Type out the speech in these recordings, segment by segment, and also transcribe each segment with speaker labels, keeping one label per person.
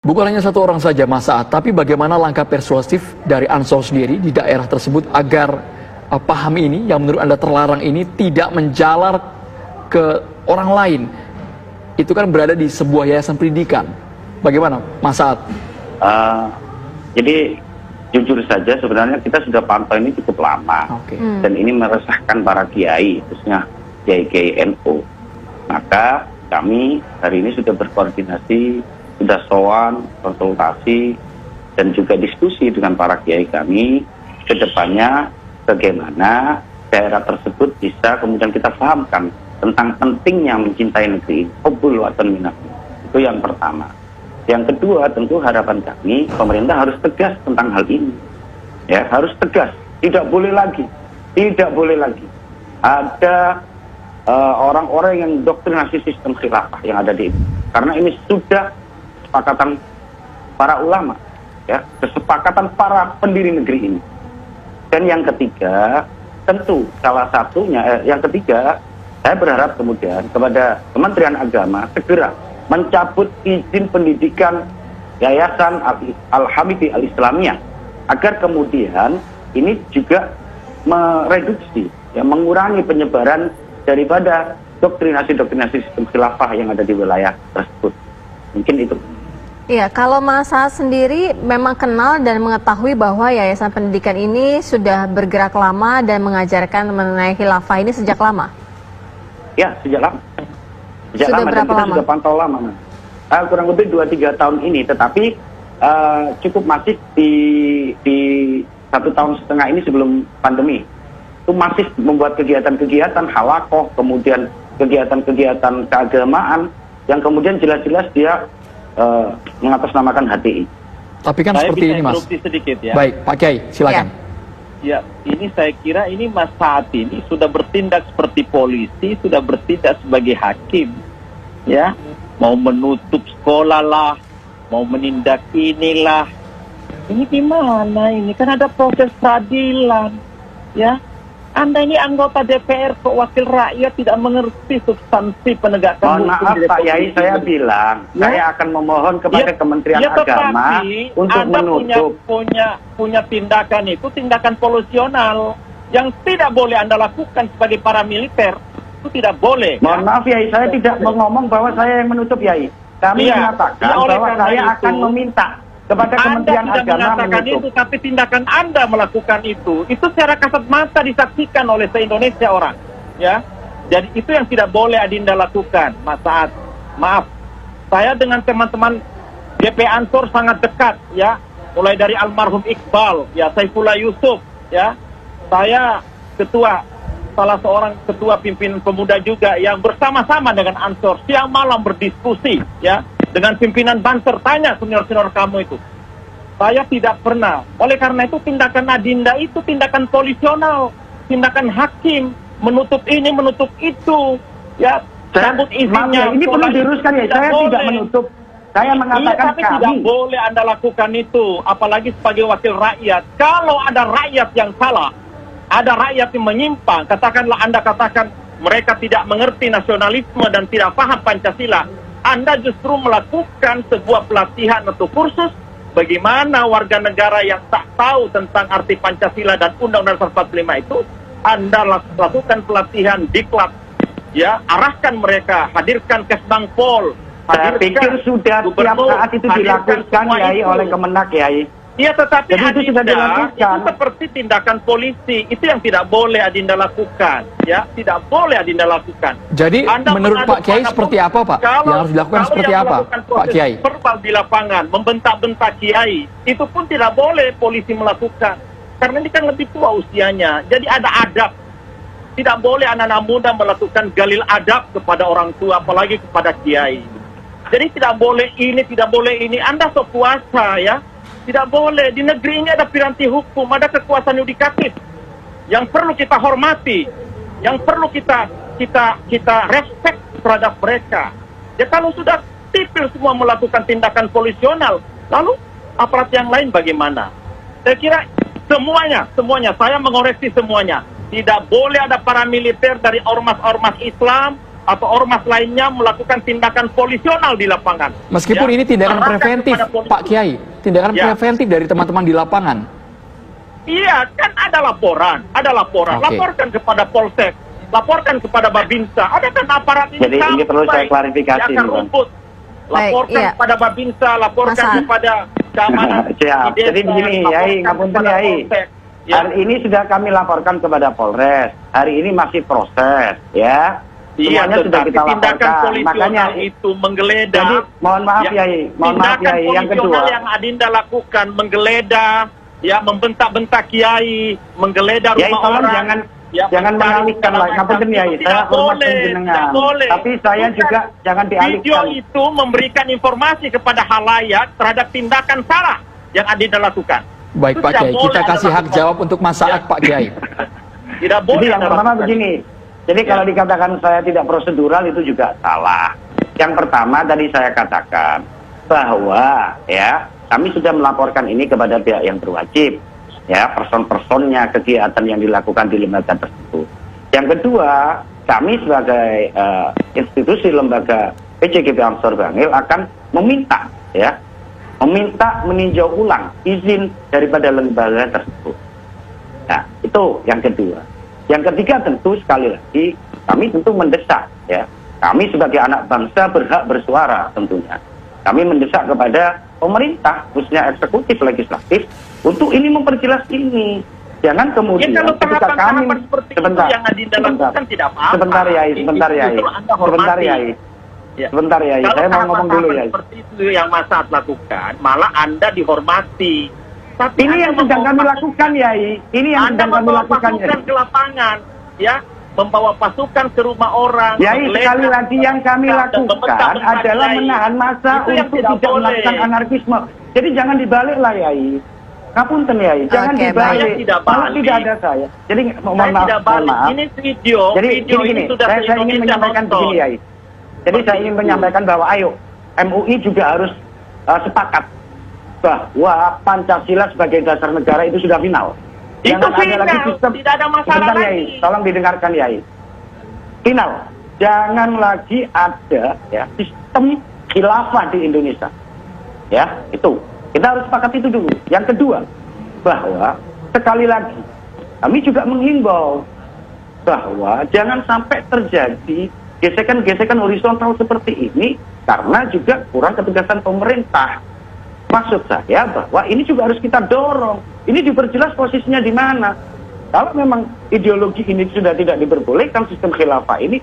Speaker 1: Bukan hanya satu orang saja Mas Saad, tapi bagaimana langkah persuasif dari Ansor sendiri di daerah tersebut agar paham ini yang menurut Anda terlarang ini tidak menjalar ke orang lain. Itu kan berada di sebuah yayasan pendidikan. Bagaimana Mas Saad?
Speaker 2: Jadi jujur saja sebenarnya kita sudah pantau ini cukup lama. Dan ini meresahkan para kiai, khususnya kiai-kiai NU. Maka kami hari ini sudah berkoordinasi, sudah sowan, konsultasi, dan juga diskusi dengan para kiai kami ke depannya bagaimana daerah tersebut bisa kemudian kita pahamkan tentang pentingnya mencintai negeri, hubbul watan minat. Itu yang pertama. Yang kedua, tentu harapan kami pemerintah harus tegas tentang hal ini. Ya, harus tegas. Tidak boleh lagi ada orang-orang yang doktrinasi sistem khilafah yang ada di ini. Karena ini sudah kesepakatan para ulama, ya, kesepakatan para pendiri negeri ini. Dan yang ketiga, tentu salah satunya, yang ketiga, saya berharap kemudian kepada Kementerian Agama segera mencabut izin pendidikan Yayasan Al-Hamidi Al-Islamiyah agar kemudian ini juga mereduksi, ya, mengurangi penyebaran daripada doktrinasi sistem khilafah yang ada di wilayah tersebut. Mungkin itu.
Speaker 3: Iya, kalau Mas Saad sendiri memang kenal dan mengetahui bahwa Yayasan Pendidikan ini sudah bergerak lama dan mengajarkan mengenai khilafah ini sejak lama?
Speaker 2: Ya, sejak lama. Sejak
Speaker 3: sudah
Speaker 2: lama,
Speaker 3: berapa
Speaker 2: dan kita
Speaker 3: lama?
Speaker 2: sudah pantau lama. Kurang lebih 2-3 tahun ini, tetapi cukup masif di 1,5 tahun ini sebelum pandemi. Itu masih membuat kegiatan-kegiatan halakoh, kemudian kegiatan-kegiatan keagamaan yang kemudian jelas-jelas dia mengatasnamakan HTI.
Speaker 1: Tapi kan
Speaker 4: Saya
Speaker 1: seperti
Speaker 4: bisa
Speaker 1: ini Mas.
Speaker 4: sedikit ya.
Speaker 1: Baik, Pak Kiai, silakan.
Speaker 4: Ya, ini saya kira ini Mas Saad ini sudah bertindak seperti polisi, sudah bertindak sebagai hakim. Ya, mau menutup sekolah lah, mau menindak inilah. Ini gimana ini? Kan ada proses peradilan. Ya, Anda ini anggota DPR kok wakil rakyat tidak mengerti substansi penegakan hukum.
Speaker 2: Mohon maaf Pak Yai, saya bilang saya akan memohon kepada Kementerian Agama untuk
Speaker 4: Anda
Speaker 2: menutup.
Speaker 4: punya tindakan itu tindakan polusional yang tidak boleh Anda lakukan sebagai paramiliter. Itu tidak boleh.
Speaker 2: Mohon maaf Yai, saya tidak mau ngomong bahwa saya yang menutup Yai. Kami mengatakan bahwa saya akan meminta kepada Kementerian
Speaker 4: Anda tidak
Speaker 2: Agama
Speaker 4: mengatakan
Speaker 2: menutup.
Speaker 4: itu, tapi tindakan Anda melakukan itu secara kasat mata disaksikan oleh se-Indonesia orang, ya. Jadi itu yang tidak boleh Adinda lakukan, Mas Saad. Maaf, saya dengan teman-teman GP Ansor sangat dekat, ya. Mulai dari almarhum Iqbal, ya, Saifullah Yusuf, ya. Saya salah seorang ketua pimpinan pemuda juga yang bersama-sama dengan Ansor siang malam berdiskusi, ya. Dengan pimpinan Banser, tanya senior-senior kamu itu. Saya tidak pernah. Oleh karena itu tindakan Adinda itu tindakan polisional, tindakan hakim, menutup ini, menutup itu. Ya, cabut izinnya.
Speaker 2: Ini perlu diruskan ya, saya tidak menutup. Saya mengatakan
Speaker 4: tapi tidak boleh Anda lakukan itu, apalagi sebagai wakil rakyat. Kalau ada rakyat yang salah, ada rakyat yang menyimpang, katakanlah Anda katakan mereka tidak mengerti nasionalisme dan tidak paham Pancasila. Anda justru melakukan sebuah pelatihan atau kursus bagaimana warga negara yang tak tahu tentang arti Pancasila dan Undang-Undang 45 itu, Anda lakukan pelatihan diklat, ya, arahkan mereka, hadirkan Kesbangpol,
Speaker 2: saya pikir sudah tiap saat itu dilakukan Yai oleh Kemenak Yai.
Speaker 4: Iya, tetapi
Speaker 2: jadi itu sudah dilakukan.
Speaker 4: Itu seperti tindakan polisi, itu yang tidak boleh Adinda lakukan, ya, tidak boleh Adinda lakukan.
Speaker 1: Jadi menurut Pak Kiai seperti apa Pak? Yang harus dilakukan seperti apa Pak Kiai?
Speaker 4: Verbal di lapangan, membentak-bentak Kiai, itu pun tidak boleh polisi melakukan. Karena ini kan lebih tua usianya, jadi ada adab. Tidak boleh anak-anak muda melakukan galil adab kepada orang tua, apalagi kepada Kiai. Jadi tidak boleh ini, tidak boleh ini. Anda sekuasa, ya. Tidak boleh. Di negeri ini ada piranti hukum, ada kekuasaan yudikatif yang perlu kita hormati, yang perlu kita respect terhadap mereka. Ya, kalau sudah sipil semua melakukan tindakan polisional, lalu aparat yang lain bagaimana? Saya kira semuanya, saya mengoreksi semuanya. Tidak boleh ada paramiliter dari ormas-ormas Islam atau ormas lainnya melakukan tindakan polisional di lapangan.
Speaker 1: Meskipun
Speaker 4: Ya,
Speaker 1: ini tindakan
Speaker 4: arahkan
Speaker 1: preventif,
Speaker 4: kepada polisi.
Speaker 1: Pak Kiai, tindakan
Speaker 4: Ya.
Speaker 1: preventif dari teman-teman di lapangan.
Speaker 4: Iya, kan ada laporan.
Speaker 1: Oke.
Speaker 4: Laporkan kepada Polsek, laporkan kepada Babinsa. Ada kan aparat ini
Speaker 2: Jadi ini perlu saya
Speaker 4: sampai
Speaker 2: klarifikasi,
Speaker 4: di akar
Speaker 2: Bang.
Speaker 4: rumput. Laporkan
Speaker 3: Baik, iya.
Speaker 4: kepada Babinsa, laporkan
Speaker 3: Mas Saad.
Speaker 4: kepada keamanan
Speaker 2: Siap.
Speaker 4: di desa,
Speaker 2: Jadi begini, Yai,
Speaker 4: laporkan
Speaker 2: ngapunten,
Speaker 4: kepada
Speaker 2: Yai.
Speaker 4: Polsek. Ya.
Speaker 2: Hari ini sudah kami laporkan kepada Polres. Hari ini masih proses, ya.
Speaker 4: Iya,
Speaker 2: Semuanya sudah
Speaker 4: tetapi
Speaker 2: kita
Speaker 4: tindakan
Speaker 2: laporkan.
Speaker 4: polisional
Speaker 2: Makanya
Speaker 4: itu menggeledah.
Speaker 2: jadi mohon maaf, Yai. Mohon maaf,
Speaker 4: tindakan
Speaker 2: Yai. Yang kedua,
Speaker 4: polisional yang Adinda lakukan, menggeledah, ya, membentak-bentak kiai, menggeledah
Speaker 2: Yai,
Speaker 4: rumah
Speaker 2: tolong
Speaker 4: orang.
Speaker 2: jangan
Speaker 4: ya,
Speaker 2: jangan
Speaker 4: mencari
Speaker 2: mengalihkan
Speaker 4: segala
Speaker 2: lah.
Speaker 4: macam.
Speaker 2: Ngapunten, Yai.
Speaker 4: Itu
Speaker 2: Saya
Speaker 4: tidak
Speaker 2: hormat
Speaker 4: boleh, tidak
Speaker 2: panjenengan.
Speaker 4: boleh.
Speaker 2: Tapi saya
Speaker 4: Bukan.
Speaker 2: juga jangan
Speaker 4: Video
Speaker 2: dialihkan.
Speaker 4: itu memberikan informasi kepada halayak terhadap tindakan salah yang Adinda lakukan.
Speaker 1: Baik
Speaker 4: Itu
Speaker 1: Pak
Speaker 4: tidak
Speaker 1: Kiai,
Speaker 4: boleh
Speaker 1: kita
Speaker 4: Anda
Speaker 1: kasih hak
Speaker 4: lakukan.
Speaker 1: jawab untuk Mas Saad,
Speaker 4: Ya.
Speaker 1: Pak Kiai.
Speaker 4: Tidak boleh
Speaker 2: Jadi yang
Speaker 4: Anda
Speaker 2: pertama
Speaker 4: lakukan.
Speaker 2: begini. Jadi
Speaker 4: Ya.
Speaker 2: kalau dikatakan saya tidak prosedural itu juga salah. Yang pertama tadi saya katakan bahwa ya kami sudah melaporkan ini kepada pihak yang berwajib, ya person-personnya kegiatan yang dilakukan di lembaga tersebut. Yang kedua, kami sebagai institusi lembaga PCGP Ansor Bangil akan meminta meninjau ulang izin daripada lembaga tersebut. Nah, itu yang kedua. Yang ketiga tentu sekali lagi kami tentu mendesak, ya. Kami sebagai anak bangsa berhak bersuara tentunya. Kami mendesak kepada pemerintah, khususnya eksekutif, legislatif, untuk ini memperjelas ini. Jangan kemudian
Speaker 4: Ya, kalau
Speaker 2: ketika kami
Speaker 4: tahapan-tahapan seperti itu yang Adinda lakukan tidak apa-apa.
Speaker 2: Sebentar, Yai, sebentar,
Speaker 4: Itu
Speaker 2: Yai.
Speaker 4: justru Anda hormati.
Speaker 2: Sebentar, Yai.
Speaker 4: Ya.
Speaker 2: Sebentar, Yai.
Speaker 4: Kalau
Speaker 2: Saya mau ngomong dulu,
Speaker 4: tahapan-tahapan
Speaker 2: Yai.
Speaker 4: seperti itu yang Mas Saad lakukan, malah Anda dihormati. Tapi
Speaker 2: Ini
Speaker 4: Anda
Speaker 2: yang sedang kami
Speaker 4: membawa
Speaker 2: lakukan, Yai. Ini yang
Speaker 4: Anda
Speaker 2: sedang kami
Speaker 4: membawa
Speaker 2: lakukan,
Speaker 4: pasukan
Speaker 2: Yai.
Speaker 4: ke lapangan, ya, membawa pasukan ke rumah orang.
Speaker 2: Yai,
Speaker 4: menggeledah,
Speaker 2: sekali lagi yang kami
Speaker 4: dan
Speaker 2: lakukan
Speaker 4: membentak-bentak
Speaker 2: adalah
Speaker 4: Yai.
Speaker 2: menahan massa
Speaker 4: Itu yang
Speaker 2: untuk
Speaker 4: tidak
Speaker 2: tidak
Speaker 4: boleh.
Speaker 2: melakukan anarkisme. Jadi jangan dibalik lah, Yai. Ngapunten, Yai. Jangan
Speaker 3: Oke,
Speaker 2: dibalik.
Speaker 4: Saya tidak
Speaker 2: Malah
Speaker 4: balik.
Speaker 2: tidak ada saya. Jadi mohon
Speaker 4: Saya
Speaker 2: maaf,
Speaker 4: tidak
Speaker 2: mohon
Speaker 4: balik.
Speaker 2: maaf.
Speaker 4: Ini video,
Speaker 2: Jadi
Speaker 4: video
Speaker 2: gini,
Speaker 4: ini sudah
Speaker 2: saya ingin
Speaker 4: se-Indonesia
Speaker 2: menyampaikan
Speaker 4: nonton.
Speaker 2: begini, Yai. Jadi saya ingin menyampaikan bahwa ayo MUI juga harus sepakat bahwa Pancasila sebagai dasar negara itu sudah final.
Speaker 4: Itu
Speaker 2: Jangan ada
Speaker 4: final,
Speaker 2: lagi sistem.
Speaker 4: tidak ada masalah
Speaker 2: Sebentar, Yai.
Speaker 4: lagi.
Speaker 2: Tolong didengarkan, Yai. Final. Jangan lagi ada ya sistem khilafah di Indonesia. Ya, itu. Kita harus sepakat itu dulu. Yang kedua, bahwa sekali lagi kami juga menghimbau bahwa jangan sampai terjadi gesekan-gesekan horizontal seperti ini karena juga kurang ketegasan pemerintah. Maksud saya bahwa ini juga harus kita dorong. Ini diperjelas posisinya di mana. Kalau memang ideologi ini sudah tidak diperbolehkan sistem khilafah ini,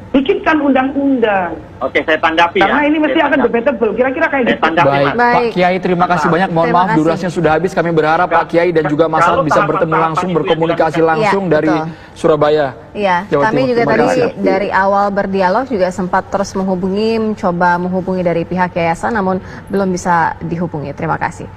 Speaker 2: bikinkan undang-undang.
Speaker 4: Oke, saya tanggapi ya.
Speaker 2: Karena ini mesti
Speaker 4: Saya
Speaker 2: akan
Speaker 4: tanggapi.
Speaker 2: debatable. Kira-kira kayak
Speaker 4: Saya
Speaker 2: gitu.
Speaker 4: tanggapi,
Speaker 1: Baik,
Speaker 4: Mas.
Speaker 1: Pak
Speaker 3: Baik.
Speaker 1: Kiai, terima kasih banyak. Mohon
Speaker 3: Terima
Speaker 1: maaf,
Speaker 3: kasih.
Speaker 1: durasinya sudah habis. Kami berharap Pak Kiai dan juga Mas Saad
Speaker 4: Kalau
Speaker 1: bisa bertemu
Speaker 4: tahapan-tahapan
Speaker 1: langsung,
Speaker 4: itu yang
Speaker 1: berkomunikasi
Speaker 4: dilakukan.
Speaker 1: langsung
Speaker 3: Iya,
Speaker 1: dari
Speaker 3: betul.
Speaker 1: Surabaya.
Speaker 3: Iya,
Speaker 1: Jawa
Speaker 3: kami
Speaker 1: Timur.
Speaker 3: juga
Speaker 1: Terima
Speaker 3: tadi
Speaker 1: kasih.
Speaker 3: dari awal berdialog juga sempat terus mencoba menghubungi dari pihak yayasan, namun belum bisa dihubungi. Terima kasih.